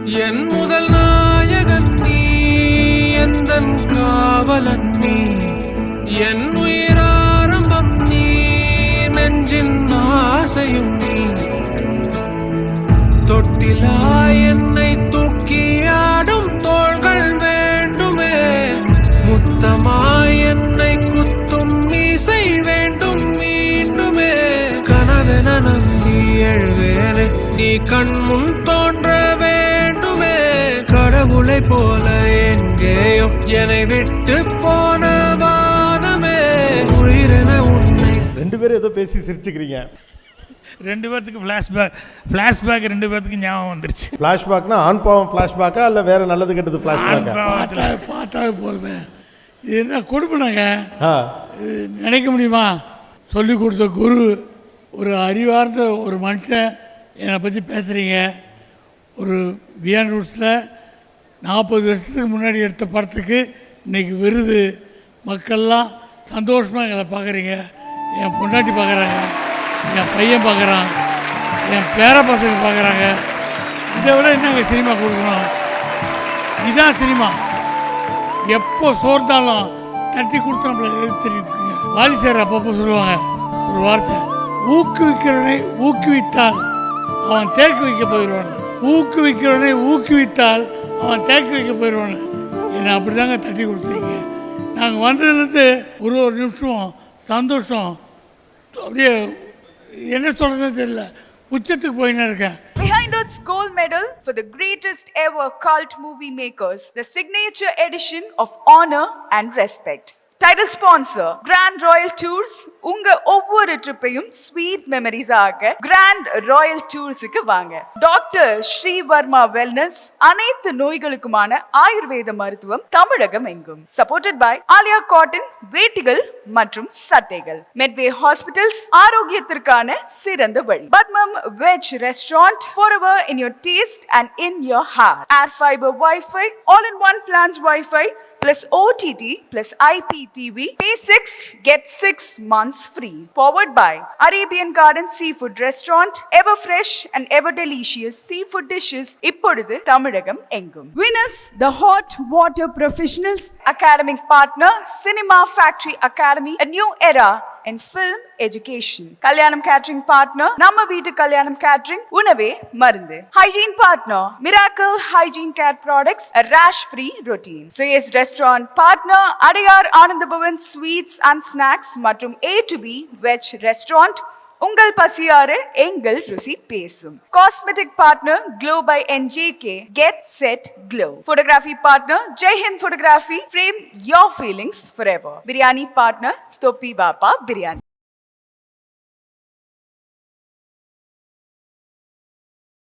என் முதல் நாயகன் நீ, எந்தன் காவலன் நீ, என் உயிராரம்பம் நீ, நெஞ்சின் ஆசையும் நீ. தொட்டிலா என்னை தூக்கி ஆடும் தோள்கள் வேண்டுமே, முத்தமாய் என்னை குத்தும் மீசை வேண்டும் மீண்டுமே. கனவென நம்பி எழுவேனே, நீ கண் முன் தோன்ற வேண்டுமே. கடவுளை போல எங்கேயோ என்னை விட்டு போன வானமே, உயிரென உன்னை. ரெண்டு பேரும் ஏதோ பேசி சிரிச்சுக்கிறீங்க. ரெண்டு பேர்த்துக்கு ஃப்ளாஷ்பேக் ரெண்டு பேர்த்துக்கு ஞாபகம் வந்துருச்சு. ஃப்ளாஷ்பேக்னா ஆண் பாவம் ஃப்ளாஷ்பேக்கா இல்லை வேற நல்லது கெட்டது ஃப்ளாஷ்பேக்கா? பார்த்தாவே போதுமே. இது என்ன கொடுப்பனாங்க, நினைக்க முடியுமா? சொல்லி கொடுத்த குரு, ஒரு அறிவார்ந்த ஒரு மனுஷன் என்னை பற்றி பேசுகிறீங்க. ஒரு பியாண்ட் ரூட்ஸில் 40 வருஷத்துக்கு முன்னாடி எடுத்த படத்துக்கு இன்றைக்கி விருது. மக்கள்லாம் சந்தோஷமாக எங்களை பார்க்குறீங்க. என் பொண்டாட்டி பார்க்குறாங்க, என் பையன் பார்க்குறான், என் பேர பசங்க பார்க்குறாங்க. இதை விட என்னங்க சினிமா கொடுக்கணும்? இதுதான் சினிமா. எப்போ சோர்ந்தாலும் தட்டி கொடுத்து நம்மளை தெரிவிப்பீங்க. வாலி சார் அப்பப்போ சொல்லுவாங்க ஒரு வார்த்தை, ஊக்குவிக்கிறவனை ஊக்குவித்தால் அவன் தேக்கி வைக்க போயிடுவான், ஊக்குவிக்கிறவனை ஊக்குவித்தால் அவன் தேக்கி வைக்க போயிடுவான். என்னை அப்படி தாங்க தட்டி கொடுத்துருக்கீங்க. நாங்கள் வந்ததுலேருந்து ஒரு நிமிஷம் சந்தோஷம், அப்படியே என்ன சொல்கிறதுன்னு தெரியல, உச்சத்துக்கு போயின்னு இருக்கேன். Behind Earth's gold medal for the greatest ever cult movie makers, the signature edition of honor and respect. Title sponsor Grand Royal Tours. உங்க ஒவ்வொரு ட்ரிப்பையும் ஸ்வீட் மெமரிஸ் ஆக Grand Royal Toursக்கு வாங்க. டாக்டர் ஸ்ரீவர்மா வெல்னஸ், அனைத்து நோய்களுக்குமான ஆயுர்வேத மருத்துவம் தமிழகம் எங்கும். சப்போர்ட்டட் பை ஆலியா காட்டன் வேட்டிகள் மற்றும் சட்டைகள். மெட்வே ஹாஸ்பிட்டல்ஸ், ஆரோக்கியத்திற்கான சிறந்த வழி. பத்மம் veg restaurant, forever in your taste and in your heart. Air fiber Wi-Fi, all-in-one plans Wi-Fi plus OTT plus IPTV. Pay 6, get 6 months free. Powered by Arabian Garden Seafood Restaurant. Ever fresh and ever delicious seafood dishes. இப்பொழுது தமிழகம் எங்கும். Winners, the Hot Water Professionals. Academic partner, Cinema Factory Academy. A new era in film education. Kalyanam Catering partner, நம்ம வீட்டு கல்யாணம் catering, உணவே மருந்து. Hygiene partner, Miracle Hygiene Care Products, a rash free routine. Suyes Restaurant partner, Adiyar Anandabhavan Sweets and Snacks மற்றும் A to B Veg Restaurant. உங்கள் பசியார எங்கள் ருசி பேசும். Cosmetic partner Glow by NJK, Get Set Glow. Photography partner Jai Hind Photography, frame your feelings forever. Biryani partner Topi Bapa Biryani.